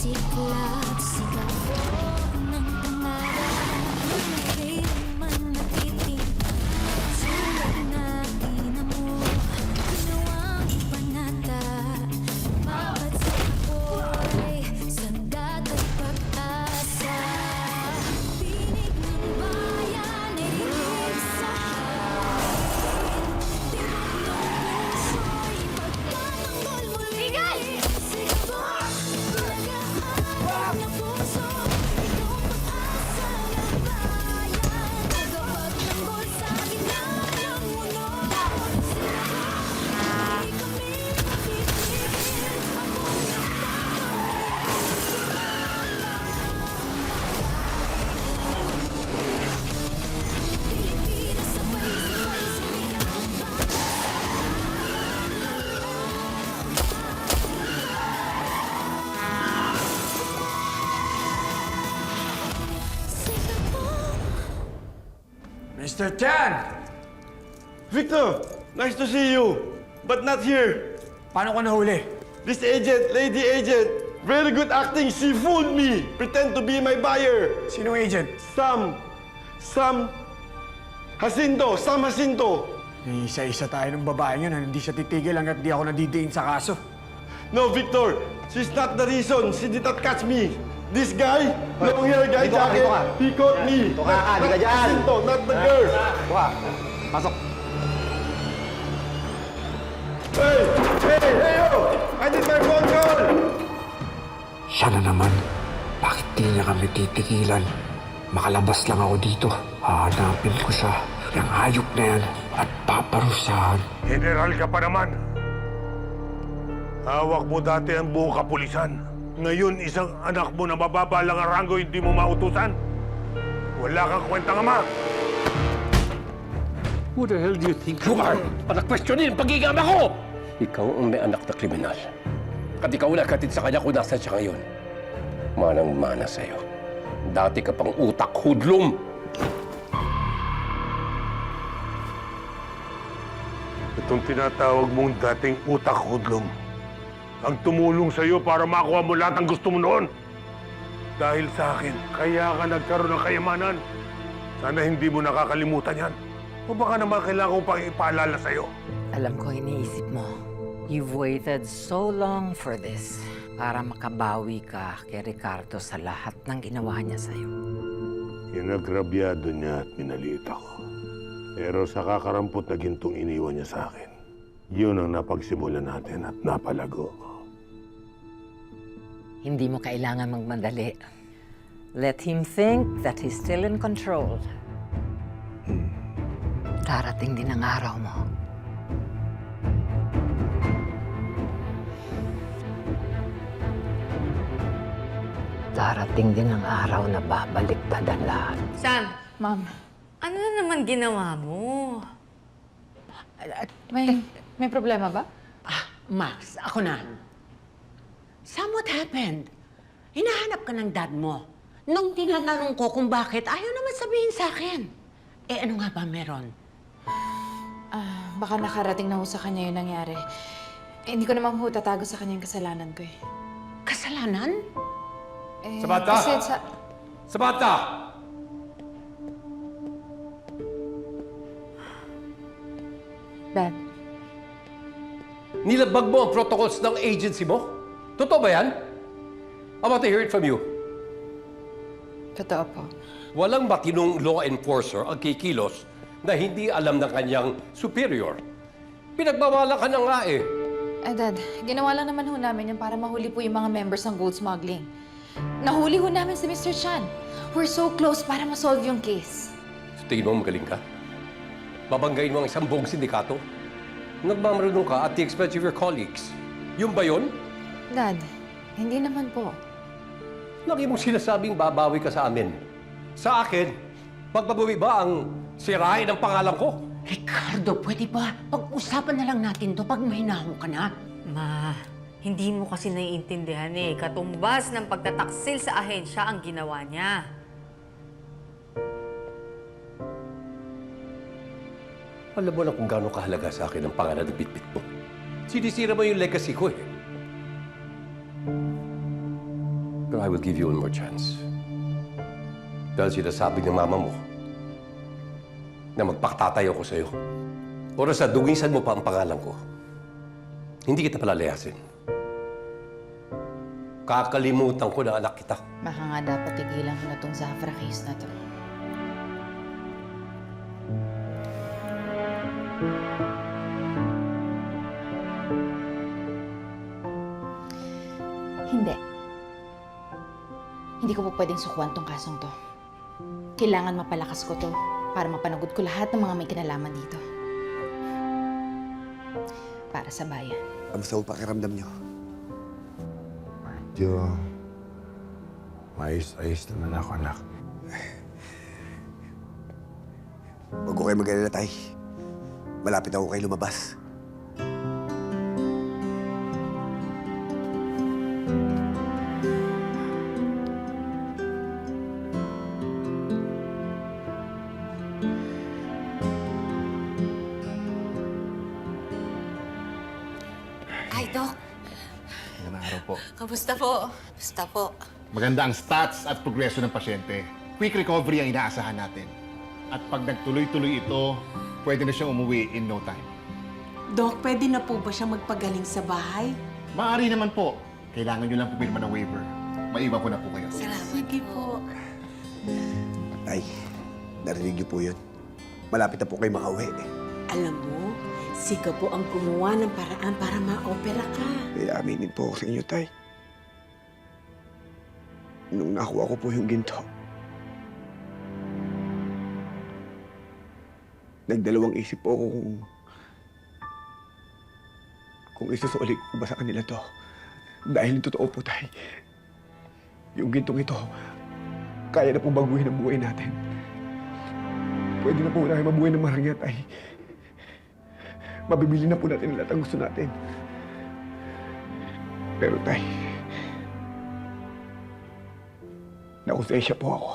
siklab, sigaw ng pangarap. Kailanman natitig, sulat na inamo, ginawang panata. Bawat sapoy, sandat at pag-asa. Tinig ng bayan, narinig sa akin. Tibok ng puso'y pagtatanggol muli. Sigaw, nagahanap ng puso, ikaw ang pag-asa ng bayan. Tagapagtanggol sa gitna ng mundo. Sigaw, di kami makitigil. Ako Pilipinas, sabay-sabay sumigaw. Sigaw. Mr. Chan! Victor, nice to see you, but not here. Paano ka nahuli? This agent, lady agent, very good acting. She fooled me. Pretend to be my buyer. Sinong agent? Sam Jacinto. May isa-isa tayo ng babae yun na hindi siya titigil hanggat di ako nadidiin sa kaso. No, Victor, she's not the reason. She did not catch me. This guy, long hair guy, dito ka, jacket, dito ka. he caught me. Dito ka, di ka Not dyan. Jacinto, not the girl. Ito ka. Pasok. Hey, yo! I did my phone call. Siya na naman. Bakit di niya kami titigilan? Makalabas lang ako dito. Hahanapin ko siya. Yung hayop na yan. At paparusahan. General ka pa naman. Hawak mo dati ang buong kapulisan. Ngayon, isang anak mo na mababa lang ang ranggo, hindi mo mautusan. Wala kang kwentang ama. Who the hell do you think you are? Para questionin ang pagiging ama ko! Ikaw ang may anak na kriminal. At ikaw nagkatid sa kanya kung nasan siya ngayon. Manang-mana sa'yo. Dati ka pang utak hudlom. Itong tinatawag mong dating utak hudlong. Ang tumulong sa'yo para makuha mo lahat ang gusto mo noon. Dahil sa akin, kaya ka nagkaroon ng kayamanan. Sana hindi mo nakakalimutan yan. O baka naman kailangan kong pang ipaalala sa'yo. Alam ko iniisip mo, you've waited so long for this para makabawi ka kay Ricardo sa lahat ng ginawa niya sa'yo. Inagrabyado niya at minaliit ako. Pero sa kakarampot na gintong iniwan niya sa akin, yun ang napagsimulan natin at napalago. Hindi mo kailangan magmadali. Let him think that he's still in control. Darating din ang araw mo. Darating din ang araw na babaliktad ang lahat. Sam, Ma'am, ano na naman ginawa mo? may problema ba? Max, ako na. Sam, what happened? Hinahanap ka ng dad mo. Nung tinatanong ko kung bakit, ayaw naman sabihin sa akin. Eh, ano nga ba meron? Baka nakarating na ho sa kanya yung nangyari. Hindi ko naman ho tatago sa kanya yung kasalanan ko eh. Kasalanan? Samantha! Kasi Samantha! Dad, Nilabag mo ang protocols ng agency mo? Totoo ba yan? I want to hear it from you. totoo po. Walang matinong law enforcer ang kikilos na hindi alam ng kanyang superior. Pinagbawalan ka na nga eh. Dad, ginawa lang naman ho namin yan para mahuli po yung mga members ng gold smuggling. Nahuli ho namin si Mr. Chan. We're so close para ma-solve yung case. So tingin mo magaling ka? Babanggain mo ang isang buong sindikato? Nagmamarunong ka at the expense of your colleagues. Yun ba yun? Dad, hindi naman po. Lagi mong sinasabing babawi ka sa amin. Sa akin, magbabawi ba ang sirain ang pangalan ko? Ricardo, pwede ba? Pag-usapan na lang natin to pag mahinahon ka na. Ma, hindi mo kasi naiintindihan eh. Katumbas ng pagtataksil sa ahensya ang ginawa niya. Alam mo na kung gaano kahalaga sa akin ang pangalan ng bitbit mo. Sinisira mo yung legacy ko eh. Pero I will give you one more chance. Dahil sinasabi ng mama mo na magpakatatayo ko sa'yo. Oras na dugisan mo pa ang pangalan ko, hindi kita palalayasin. Kakalimutan ko na anak kita. Baka nga dapat tigilan ko na tong Zafra case na to. Hindi. Hindi ko po pwedeng sukuan tong kasong to. Kailangan mapalakas ko to para mapanagot ko lahat ng mga may kinalaman dito. Para sa bayan. Kamusta po pakiramdam niyo? Medyo maayos-ayos naman ako, anak. Huwag ko kayo mag-alala, tay. Malapit ako kayo lumabas. Ay, Doc. Magandang araw po. Kamusta po? Kamusta po? Maganda ang stats at progreso ng pasyente. Quick recovery ang inaasahan natin. At pag nagtuloy-tuloy ito, pwede na siyang umuwi in no time. Doc, pwede na po ba siya magpagaling sa bahay? Maaari naman po. Kailangan nyo lang pumirma ng waiver. Maiwan ko na po kayo. Sige po. Tay, narinig niyo po yun. Malapit na po kayo makauwi. Alam mo, sika po ang gumawa ng paraan para ma-opera ka. Kaya aminin po ako sa inyo, tay. Nung nakuha ko po yung ginto, nagdalawang isip po ako kung isusulit ko ba sa kanila to. Dahil totoo po, tay. Yung gintong ito, kaya na po baguhin ang buhay natin. Pwede na po tayo mabuhay ng marangya, tay. Mabibili na po natin lahat ang gusto natin. Pero, tay, nakusensya po ako.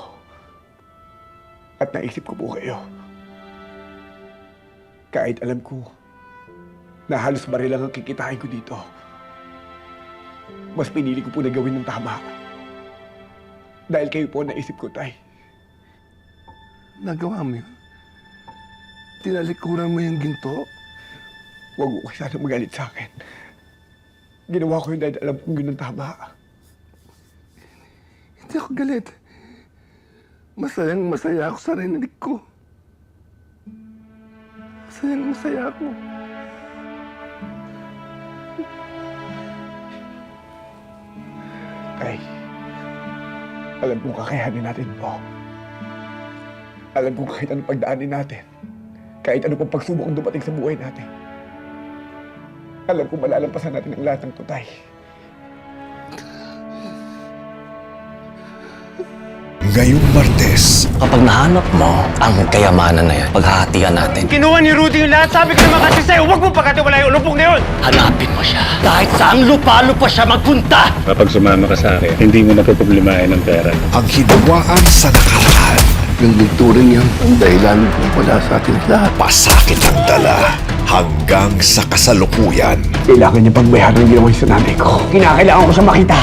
At naisip ko po kayo. Kahit alam ko na halos baril lang ang kikitain ko dito, mas pinili ko po na gawin ng tama. Dahil kayo po ang naisip ko, tay. Nagawa mo yun? Tinalikuran mo yung ginto? Huwag mo kasi sana magalit sa akin. Ginawa ko yun dahil alam kong yun ang tama. Hindi ako galit. Masayang masaya ako sa rinig ko. Masayang masaya ako. Tay, alam kong kakayanin natin po. Alam kong kahit anong pagdaanin natin, kahit ano pang pagsubok ang dumating sa buhay natin, alam kong malalampasan natin ang lahat ng to, tay. Ngayong Martes, kapag nahanap mo ang kayamanan na yan, paghahatian natin. Kinuha ni Rudy yung lahat. Sabi ko naman kasi sa'yo, huwag mo pagkatiwala yung lupong na yun. Hanapin mo siya. Kahit saang lupalo pa siya magpunta. Kapag sumama ka sa akin, hindi mo napoproblemahin ng pera. Ang hidawaan sa nakaraan. Yung ginturing yan, ang dahilan kung wala sa atin lahat. Pasakit ang dala hanggang sa kasalukuyan. Kailangan niya pagbayaran ng ginawa niya sa nanay ko. Kinakailangan ko siya makita.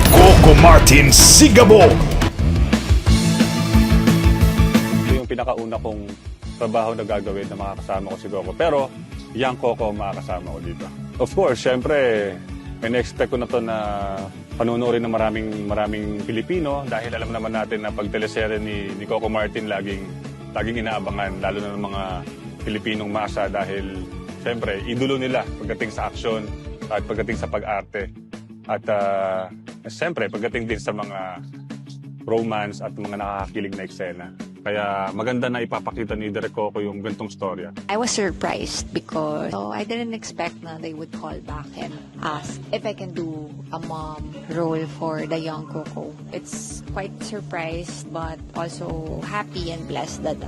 Coco Martin Sigabog. Ito yung pinakauna kong trabaho na gagawin na makakasama ko si Coco. Pero, young Coco ang makakasama ko dito. Of course, syempre, in-expect ko na to na panunurin ng maraming Pilipino dahil alam naman natin na pag teleserye ni Coco Martin laging inaabangan, lalo na ng mga Pilipinong masa dahil syempre, idolo nila pagdating sa aksyon at pagdating sa pag-arte. At syempre, pagdating din sa mga romance at mga nakakakilig na eksena. Kaya maganda na ipapakita ni Direk Coco yung gantong storya. I was surprised because I didn't expect na they would call back and ask if I can do a mom role for the young Coco. It's quite surprised but also happy and blessed that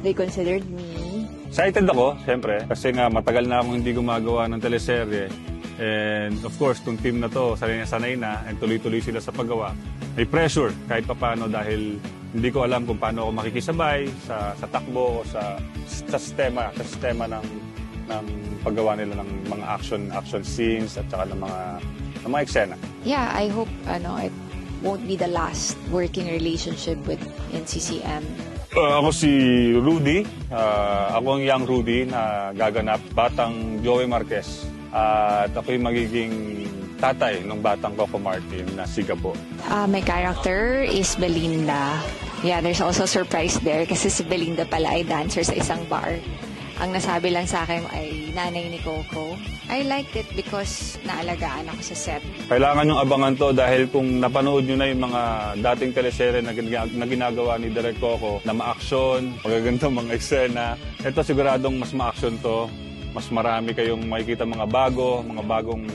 they considered me. Excited ako, syempre, kasi nga matagal na akong hindi gumagawa ng teleserye. And of course, itong team na to, sanay na and tuloy-tuloy sila sa paggawa. May pressure kahit papaano dahil hindi ko alam kung paano ako makikisabay sa takbo o sa sistema ng paggawa nila ng mga action scenes at saka ng mga eksena. Yeah, I hope won't be the last working relationship with NCCM. Ako si Rudy. Ako ang young Rudy na gaganap batang Joey Marquez. At ako'y magiging tatay ng batang Coco Martin na si Gabo. My character is Belinda. Yeah, there's also a surprise there kasi si Belinda pala ay dancer sa isang bar. Ang nasabi lang sa akin ay nanay ni Coco. I liked it because naalagaan ako sa set. Kailangan yung abangan to dahil kung napanood nyo na yung mga dating teleserye na ginagawa ni Direk Coco na ma-action, magagandang mga eksena, ito siguradong mas ma-action to. Mas marami kayong makikita mga bagong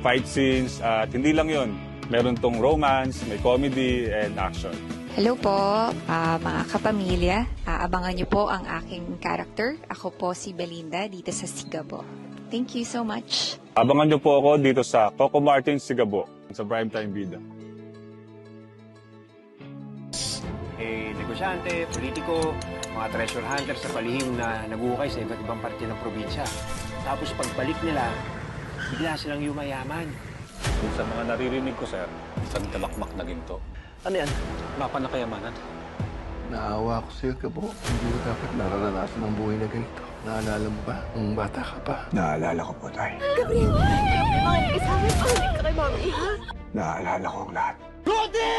fight scenes at hindi lang yon. Meron tong romance, may comedy and action. Hello po, mga kapamilya. Abangan niyo po ang aking character. Ako po si Belinda dito sa Sigabo. Thank you so much. Abangan nyo po ako dito sa Coco Martin Sigabo sa Primetime Bida. Negosyante, politiko, mga treasure hunter sa palihim na naguhukay sa iba't ibang parte ng probinsya. Tapos pagbalik nila, bigla silang yumayaman. Sa mga naririnig ko, sir, isang talakmak na ginto. Ano yan? Mapa na kayamanan. Naawa ko sa'yo, Gabo. Hindi ko dapat nararanasan ang buhay na ganito. Naalala mo ba nung bata ka pa? Naalala ko po, Tay. Gabriel! Makinig sa amin. Makinig ka kay Mami, ha? Naalala ko ang lahat. Rudy!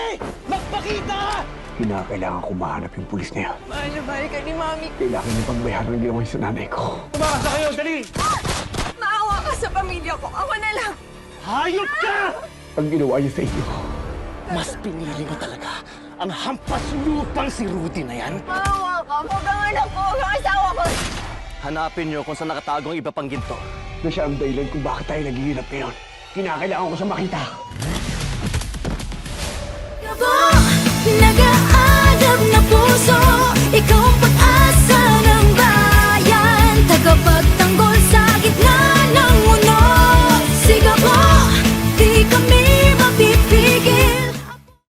Magpakita! Kinakailangan ko mahanap yung pulis na yan. Mahal na mahal ka ni Mami. Kailangan niyo pang bayaran ang ginawa niyo sa nanay ko. Tumakasa kayo, dali! Maawa ka sa pamilya ko. Ako na lang. Hayop ka! Ang ginawa niyo sa inyo. Mas pinili mo talaga ang hampas lupang si Rudy na yan. Maawa ka. Huwag ang anak ko. Huwag ang asawa ko. Hanapin niyo kung saan nakatago ang iba pang ginto. Na siya ang dahilan kung bakit tayo naghihirap ngayon. Kinakailangan ko sa makita.